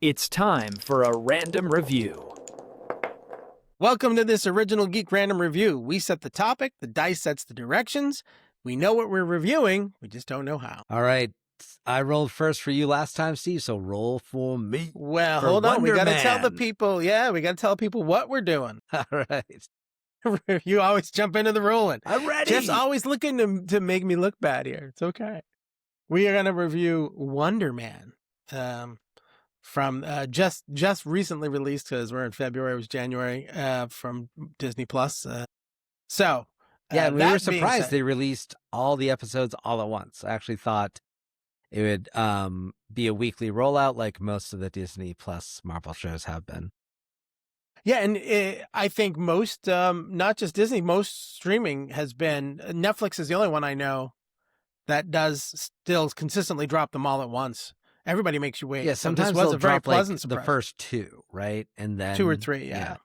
It's time for a random review. Welcome to this original Geek Random review. We set the topic, the dice sets the directions. We know what we're reviewing, we just don't know how. All right. I rolled first for you last time, Steve, so roll for me. Well, For hold on. We Wonder got to tell the Man. people. Yeah, we got to tell people what we're doing. All right. You always jump into the rolling. I'm ready. Jeff's always looking to make me look bad here. It's okay. We are going to review Wonder Man from just recently released, because we're in February, it was January, from Disney Plus. Yeah, we that were being surprised said- they released all the episodes all at once. I actually thought it would be a weekly rollout like most of the Disney Plus Marvel shows have been. Yeah, and I think most, not just Disney, most streaming has been. Netflix is the only one I know that does still consistently drop them all at once. Everybody makes you wait. Yeah, So this sometimes was they'll a very drop pleasant like surprise. the first two, right? And then 2 or 3, yeah.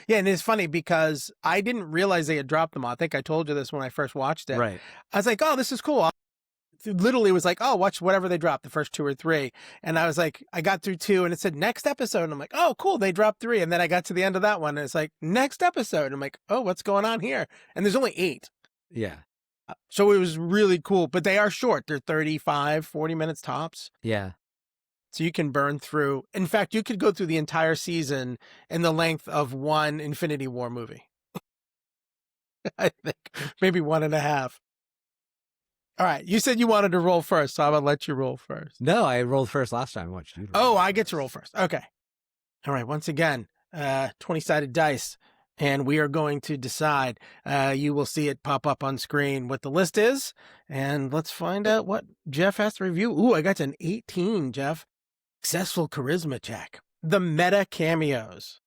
Yeah, and it's funny because I didn't realize they had dropped them all. I think I told you this when I first watched it. Right. I was like, oh, this is cool. Literally was like, oh, watch whatever they dropped, the first 2 or 3. And I was like, I got through 2 and it said next episode. And I'm like, oh, cool, they dropped 3. And then I got to the end of that one and it's like, next episode. And I'm like, oh, what's going on here? And there's only 8. Yeah. So it was really cool, but they are short. They're 35, 40 minutes tops. Yeah. So you can burn through. In fact, you could go through the entire season in the length of one Infinity War movie. I think maybe 1.5. All right. You said you wanted to roll first, so I'm going to let you roll first. No, I rolled first last time. What you? Oh, I get to roll first. Okay. All right. Once again, 20-sided dice, and we are going to decide. You will see it pop up on screen what the list is, and let's find out what Jeff has to review. Ooh, I got an 18, Jeff. Successful charisma check. The meta cameos.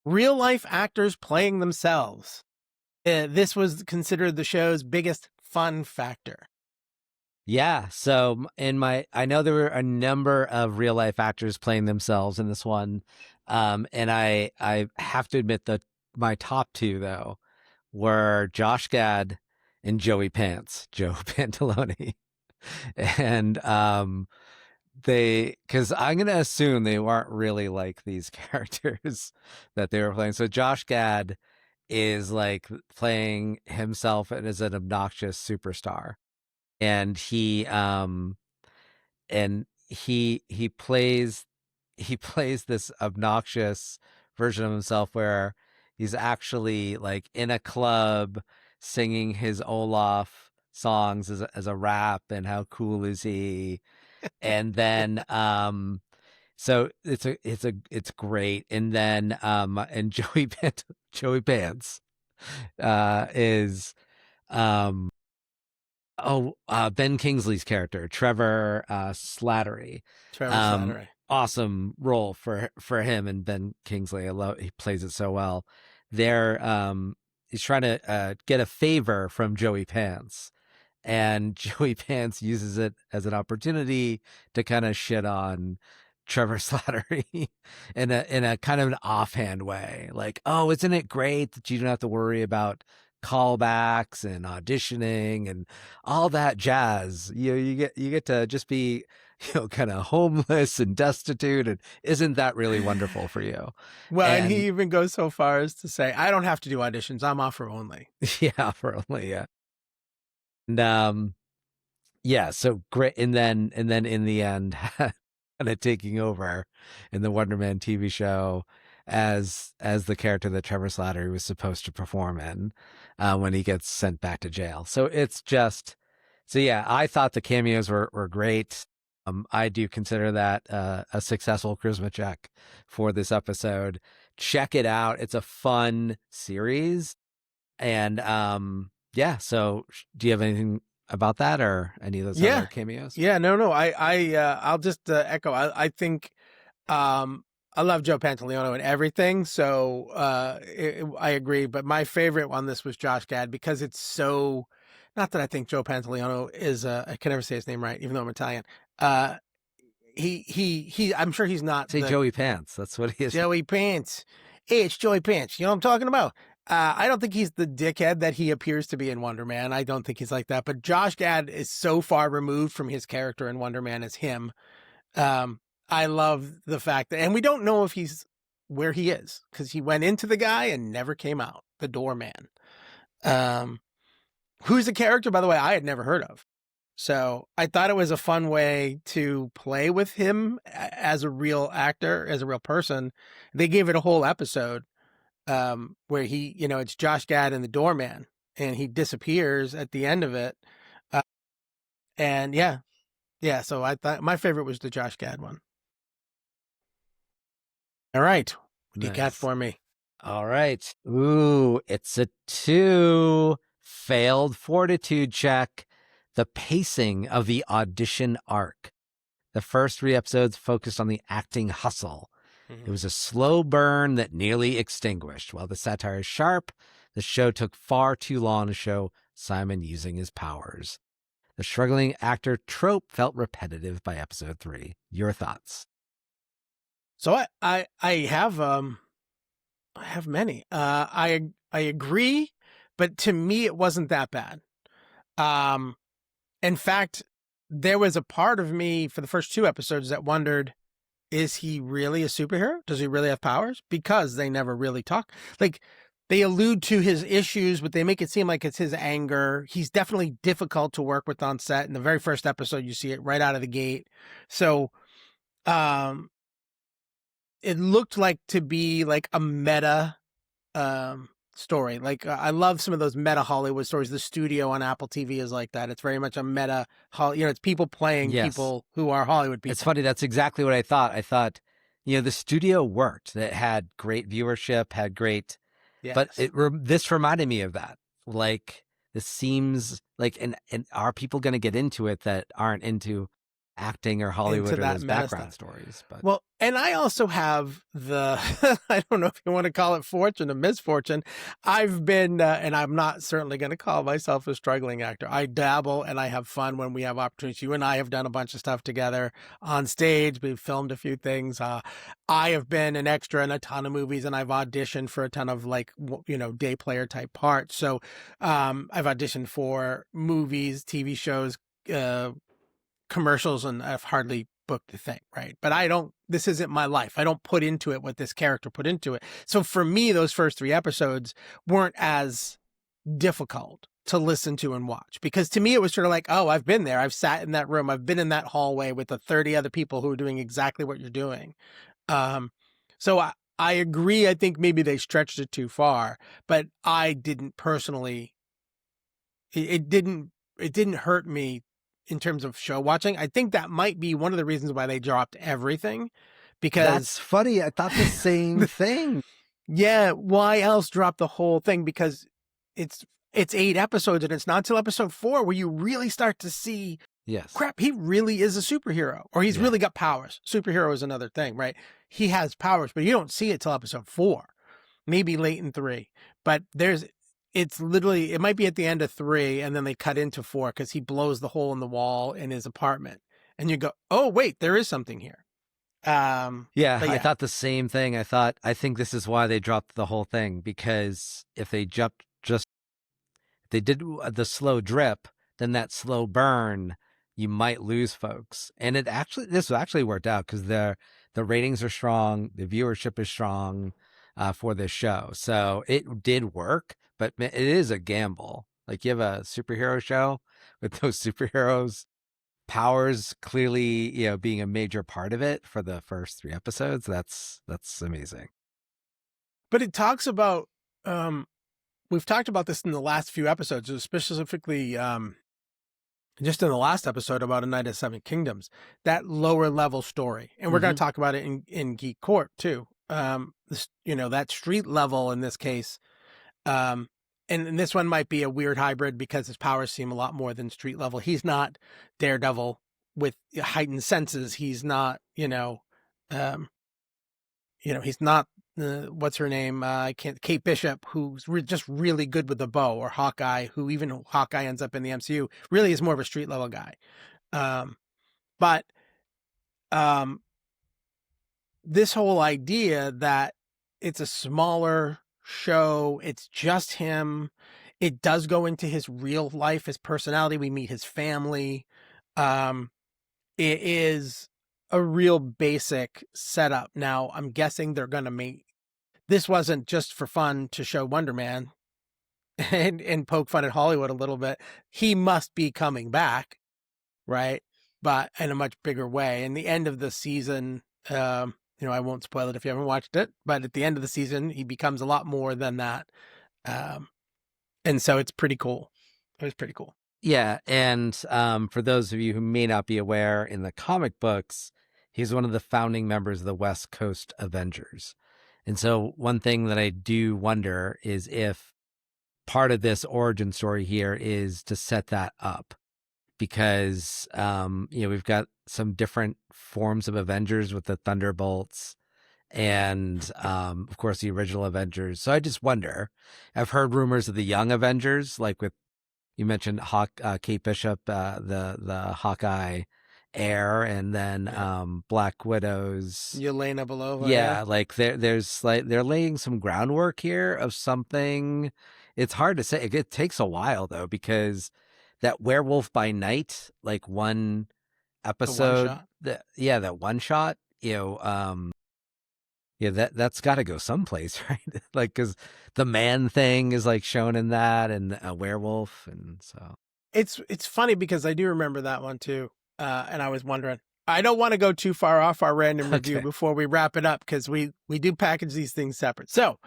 Real life actors playing themselves. This was considered the show's biggest fun factor. Yeah. So I know there were a number of real life actors playing themselves in this one. And I have to admit that my top 2 though were Josh Gad and Joey Pants, Joe Pantalone. And, because I'm going to assume they weren't really like these characters that they were playing. So Josh Gad is like playing himself and is an obnoxious superstar. And he plays this obnoxious version of himself where he's actually like in a club singing his Olaf songs as a rap, and how cool is he? And then so it's great. And then and Joey Pants is Ben Kingsley's character, Trevor Slattery. Slattery. Awesome role for him and Ben Kingsley. He plays it so well. He's trying to get a favor from Joey Pants, and Joey Pants uses it as an opportunity to kind of shit on Trevor Slattery in a kind of an offhand way. Like, oh, isn't it great that you don't have to worry about callbacks and auditioning and all that jazz? You get to just be, kind of homeless and destitute, and isn't that really wonderful for you? Well, and he even goes so far as to say, I don't have to do auditions. I'm offer only. Yeah, for only, yeah. And yeah, so great. And then in the end, kind of taking over in the Wonder Man TV show as the character that Trevor Slattery was supposed to perform in when he gets sent back to jail. So it's just, so yeah, I thought the cameos were great. I do consider that a successful charisma check for this episode. Check it out. It's a fun series. And yeah, so do you have anything about that or any of those other cameos? Yeah, no. I'll just echo. I think I love Joe Pantoliano and everything, so I agree. But my favorite on this was Josh Gad, because it's so. Not that I think Joe Pantoliano is. I can never say his name right, even though I'm Italian. He. I'm sure he's not. Say Joey Pants. That's what he is. Joey Pants. Hey, it's Joey Pants. You know what I'm talking about? I don't think he's the dickhead that he appears to be in Wonder Man. I don't think he's like that. But Josh Gad is so far removed from his character in Wonder Man as him. I love the fact that, and we don't know if he's where he is because he went into the guy and never came out. The doorman, who's a character, by the way, I had never heard of. So I thought it was a fun way to play with him as a real actor, as a real person. They gave it a whole episode where he, it's Josh Gad and the doorman, and he disappears at the end of it. And yeah. So I thought my favorite was the Josh Gad one. All right. What do you got Nice. for me? All right. Ooh, it's a 2. Failed Fortitude check. The pacing of the audition arc. The first 3 episodes focused on the acting hustle. It was a slow burn that nearly extinguished. While the satire is sharp, the show took far too long to show Simon using his powers. The struggling actor trope felt repetitive by episode 3. Your thoughts? So I have many. I agree, but to me it wasn't that bad. In fact, there was a part of me for the first 2 episodes that wondered, is he really a superhero? Does he really have powers? Because they never really talk. Like, they allude to his issues, but they make it seem like it's his anger. He's definitely difficult to work with on set. In the very first episode, you see it right out of the gate. So, it looked like to be like a meta story. Like, I love some of those meta Hollywood stories. The Studio on Apple TV is like that. It's very much a meta, it's people playing people who are Hollywood people. It's funny. That's exactly what I thought. I thought, the Studio worked. It had great viewership, had great, but this reminded me of that. Like, this seems like, and are people going to get into it that aren't into acting or Hollywood or those background stories? But well, and I also have the I don't know if you want to call it fortune or misfortune. I've been and I'm not certainly going to call myself a struggling actor. I dabble and I have fun when we have opportunities. You and I have done a bunch of stuff together on stage. We've filmed a few things. I have been an extra in a ton of movies, and I've auditioned for a ton of day player type parts. So I've auditioned for movies, TV shows, commercials, and I've hardly booked a thing, right? But this isn't my life. I don't put into it what this character put into it. So for me, those first 3 episodes weren't as difficult to listen to and watch, because to me it was sort of like, oh, I've been there. I've sat in that room. I've been in that hallway with the 30 other people who are doing exactly what you're doing. So I agree. I think maybe they stretched it too far, but I didn't personally, it didn't hurt me in terms of show watching. I think that might be one of the reasons why they dropped everything, because that's funny. I thought the same thing. Yeah. Why else drop the whole thing? Because it's 8 episodes, and it's not until episode 4 where you really start to see, crap, he really is a superhero, or he's really got powers. Superhero is another thing, right? He has powers, but you don't see it till episode 4, maybe late in 3, but it's literally, it might be at the end of 3, and then they cut into 4 because he blows the hole in the wall in his apartment, and you go, oh wait, there is something here. I thought the same thing. I think this is why they dropped the whole thing, because if they if they did the slow drip, then that slow burn, you might lose folks. And this actually worked out, because the ratings are strong, the viewership is strong for this show, so it did work. But it is a gamble. Like, you have a superhero show with those superheroes' powers clearly, being a major part of it for the first 3 episodes. That's amazing. But it talks about, we've talked about this in the last few episodes, specifically just in the last episode about A Night of 7 Kingdoms, that lower level story. And we're going to talk about it in Geek Court too. That street level in this case. And this one might be a weird hybrid because his powers seem a lot more than street level. He's not Daredevil with heightened senses. He's not, he's not, what's her name? Kate Bishop, who's just really good with the bow, or Hawkeye, who even Hawkeye ends up in the MCU, really is more of a street level guy. But this whole idea that it's a smaller show, it's just him, it does go into his real life, his personality. We meet his family. It is a real basic setup. Now, I'm guessing they're going to make this wasn't just for fun to show Wonder Man and poke fun at Hollywood a little bit. He must be coming back, right? But in a much bigger way. In the end of the season, I won't spoil it if you haven't watched it, but at the end of the season, he becomes a lot more than that. And so it's pretty cool. It was pretty cool. Yeah, and for those of you who may not be aware, in the comic books, he's one of the founding members of the West Coast Avengers. And so one thing that I do wonder is if part of this origin story here is to set that up, because we've got some different forms of Avengers with the Thunderbolts and of course the original Avengers. So I just wonder, I've heard rumors of the young Avengers, like with, you mentioned Kate Bishop, the Hawkeye heir, and then Black Widow's Yelena Belova. yeah, like there's like they're laying some groundwork here of something. It's hard to say. It takes a while though, because that Werewolf by Night, like one episode, that one shot, that's got to go someplace, right? Like, because the man thing is like shown in that, and a werewolf, and so it's funny because I do remember that one too, and I was wondering. I don't want to go too far off our random review before we wrap it up, because we do package these things separate. So,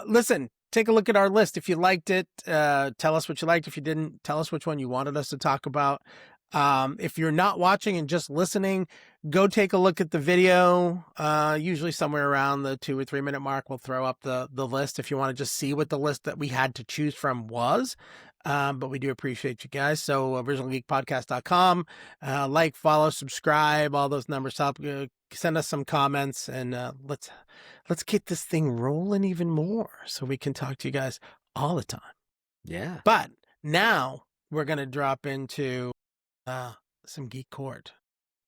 listen, take a look at our list. If you liked it, tell us what you liked. If you didn't, tell us which one you wanted us to talk about. If you're not watching and just listening, go take a look at the video. Usually somewhere around the 2 or 3 minute mark, we'll throw up the list if you want to just see what the list that we had to choose from was. But we do appreciate you guys. So originalgeekpodcast.com, like, follow, subscribe, all those numbers help. Send us some comments, and let's get this thing rolling even more so we can talk to you guys all the time. Yeah. But now we're going to drop into some Geek Court.